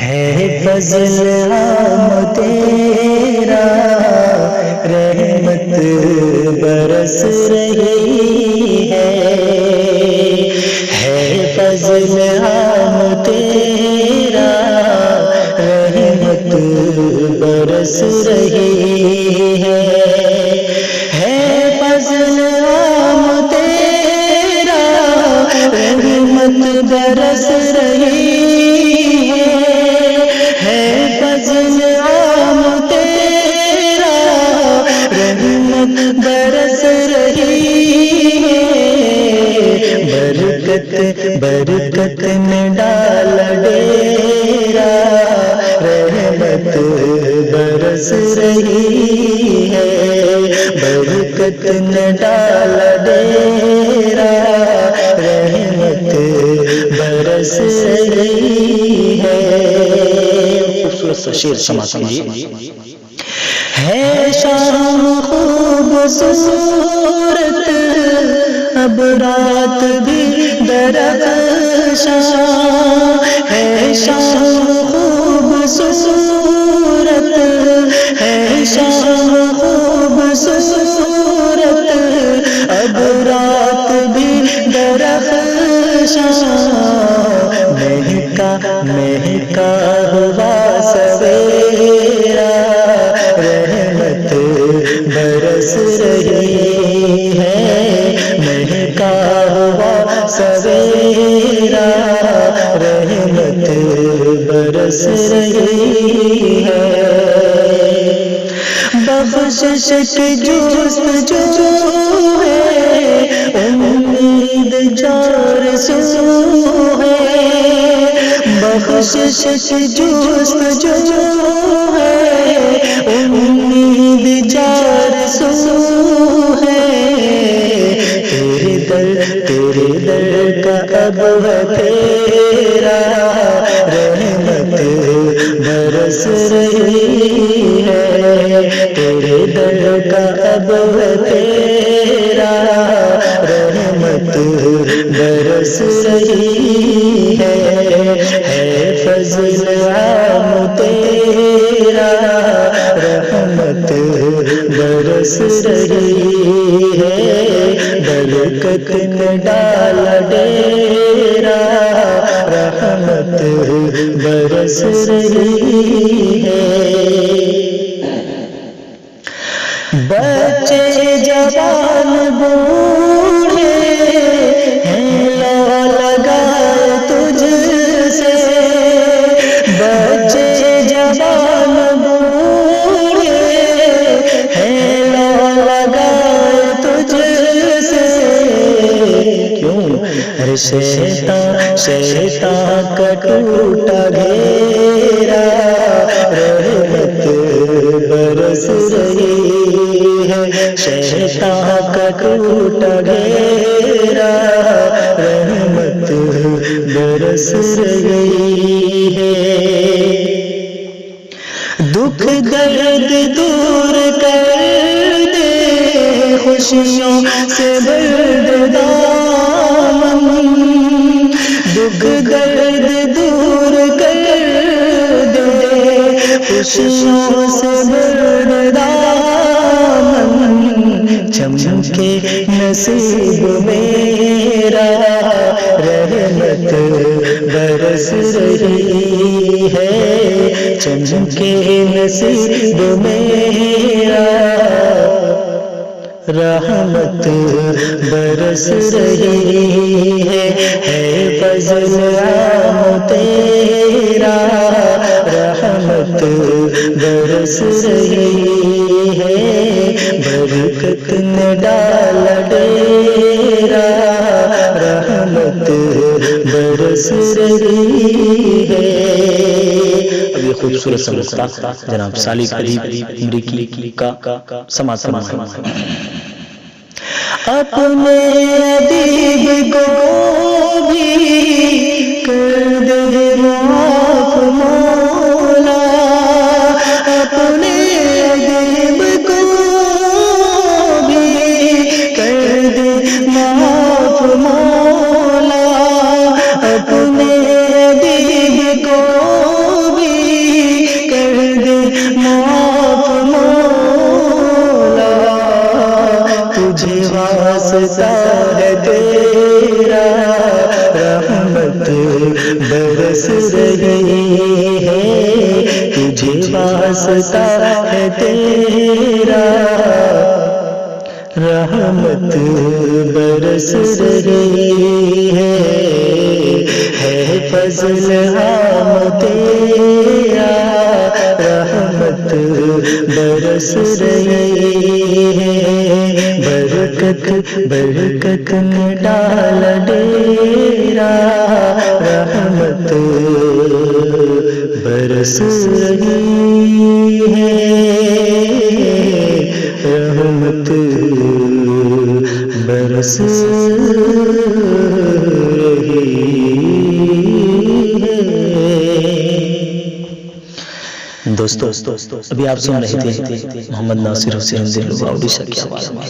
ہے فضل عام تیرا، رحمت برس رہی ہے فضل عام تیرا، رحمت برس رہی ہے فضل عام تیرا، رحمت برس رہی ہے فضل عام تیرا، رحمت برس رہی ہے، برکت نے ڈال ڈیرا، رحمت برس رہی ہے، برکت نے ڈال ڈیرا، رحمت برس رہی ہے۔ خوبصورت سا شعر سماعت کیجیے۔ ہے شام خوبصورت، اب رات بھی درخشاں، ہے شام خوبصورت، ہے شام خوبصورت، اب رات بھی درخشاں، مہکا ہوا سویرا، رحمت برس رہی ہے، مہکا ہوا سویرا، رحمت برس رہی ہے، بخشش کی جستجو ہے، امید چار سو ہے، بخشش کی جستجو ہے، امید چار سو ہے، تیرے در کا اب ہے تیرا، رحمت برس رہی ہے، تیرے در کا اب ہے تیرا، رحمت برس رہی ہے فضل عام تیرا، رحمت برس رہی ہے، برکت نے ڈال ڈیرا، رحمت برس رہی ہے، بچے جوان بوڑھے ہیں لو لگائے تجھ سے، بچے جوان بوڑھے ہیں لو لگائے تجھ سے، کیوں شیطان کا ٹوٹا گھیرا، رحمت برس رہی ہے، شیطان کا ٹوٹا گھیرا، رحمت برس رہی ہے، دکھ درد دور کر دے، خوشیوں سے بھر دامن، دکھ درد دور کر دے، خوشیوں سے بھر دامن، چمکے نصیب میرا، رحمت برس رہی ہے، چمکے نصیب میرا، رحمت برس رہی ہے فضل عام تیرا، رحمت برس رہی ہے، برکت نے ڈال ڈیرا، رحمت برس رہی ہے۔ اب یہ خوبصورت سا نقطہ جناب صالح ادیب امریکی کا سماعت فرمائیں۔ اپنے ادیب کو بھی کر دے معاف مولا، اپنے ادیب کو بھی کر دے معاف مولا، اپنے ادیب کو واسطہ ہے تیرا، رحمت برس رہی ہے، تجھے واسطہ ہے تیرا، رحمت برس رہی ہے فضل عام تیرا، رحمت برس رہی ہے، برکت میں ڈال ڈیرا، رحمت برس رہی ہے، رحمت برس رہی ہے۔ دوستو ابھی آپ سن رہے تھے محمد ناصر حسین دلربا اڈیشہ کی آواز میں۔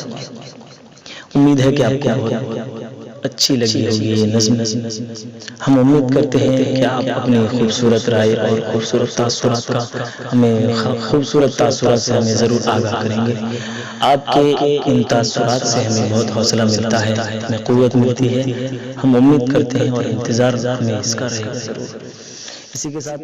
امید ہے کہ آپ کو بہت اچھی لگی ہوگی یہ نظم۔ ہم امید کرتے ہیں کہ آپ اپنی خوبصورت رائے اور خوبصورت تاثرات کا خوبصورت تاثرات سے ہمیں ضرور آگاہ کریں گے۔ آپ کے ان تاثرات سے ہمیں بہت حوصلہ ملتا ہے، ہمیں قوت ملتی ہے۔ ہم امید کرتے ہیں اور انتظار ہمیں اس کا رہے گا ضرور۔ اسی کے ساتھ